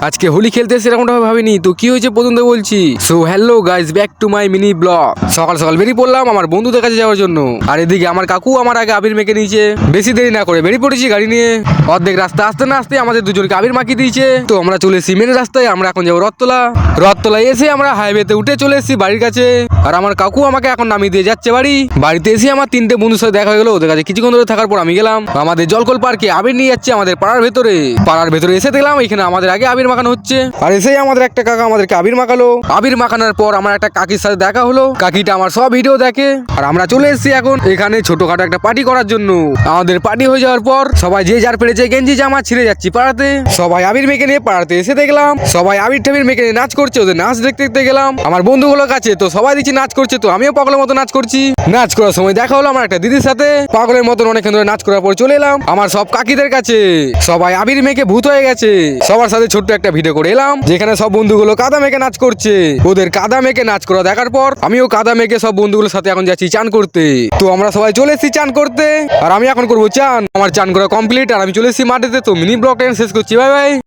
আজকে হোলি খেলতে সেরকমটা ভাবিনি তো কি হয়েছে প্রথম থেকে বলছি। So hello guys, back to my mini blog. সকাল সকাল বেরিয়ে পড়লাম আমার বন্ধুদের কাছে যাওয়ার জন্য। আর এদিকে আমার কাকু আমার আগে আবির মেখে নিয়েছে। বেশি দেরি না করে বেরিয়ে পড়েছি গাড়ি নিয়ে। অর্ধেক রাস্তা আসতে না আসতে আমাদের দুজনকে আবির মাখিয়ে দিয়েছে। তো আমরা চলে এসেছি মেন রাস্তায়। আমরা এখন যাবো রথতলায় এসে আমরা হাইওয়েতে উঠে চলে এসেছি বাড়ির কাছে। আর আমার কাকু আমাকে এখন নামিয়ে দিয়ে যাচ্ছে বাড়ি। বাড়িতে এসে আমার তিনটে বন্ধুর সাথে দেখা হয়ে গেলো। ওদের কাছে কিছুক্ষণ ধরে থাকার পর আমি গেলাম আমাদের জলকল পার্কে আবির নিয়ে যাচ্ছে আমাদের পাড়ার ভেতরে এসে দেখলাম এখানে আমাদের আগে আবির মাখানো হচ্ছে। আর এসেই আমাদের একটা কাকা আমাদেরকে আবির মাখালো। আবির মাখানোর পর আমার একটা কাকির সাথে দেখা হলো। কাকিটা আমার সব ভিডিও দেখে। আর আমরা চলে এসেছি এখন এখানে ছোটখাটো একটা পার্টি করার জন্য। আমাদের পার্টি হয়ে যাওয়ার পর সবাই যে যার পেরেছে গেঞ্জি জামা ছিঁড়ে যাচ্ছি পাড়াতে। সবাই আবির মেখে নিয়ে পাড়াতে এসে দেখলাম সবাই আবির ঠাবির মেখে নিয়ে নাচ করছে। ওদের নাচ দেখতে দেখতে গেলাম আমার বন্ধুগুলোর কাছে। তো সবাই দিচ্ছি নাচ করছে, তো আমিও পাগলের মতো নাচ করছি। নাচ করার সময় দেখা হলো আমার একটা দিদির সাথে। পাগলের মতন অনেকক্ষণ ধরে নাচ করার পর চলে এলাম আমার সব কাকিদের কাছে। সবাই আবির মেখে ভূত হয়ে গেছে। সবার সাথে ছোট্ট একটা ভিডিও করে এলাম যেখানে সব বন্ধুগুলো কাদা মেখে নাচ করছে। ওদের কাদা মেখে নাচ করা দেখার পর আমিও কাদা মেখে সব বন্ধুগুলোর সাথে এখন যাচ্ছি চান করতে। তো আমরা সবাই চলে এসেছি চান করতে। আর আমি এখন করবো চান। আমার চান করা কমপ্লিট আর আমি চলে এসেছি মাঠেতে। তো মিনি ব্লগটা শেষ করছি, বাই বাই।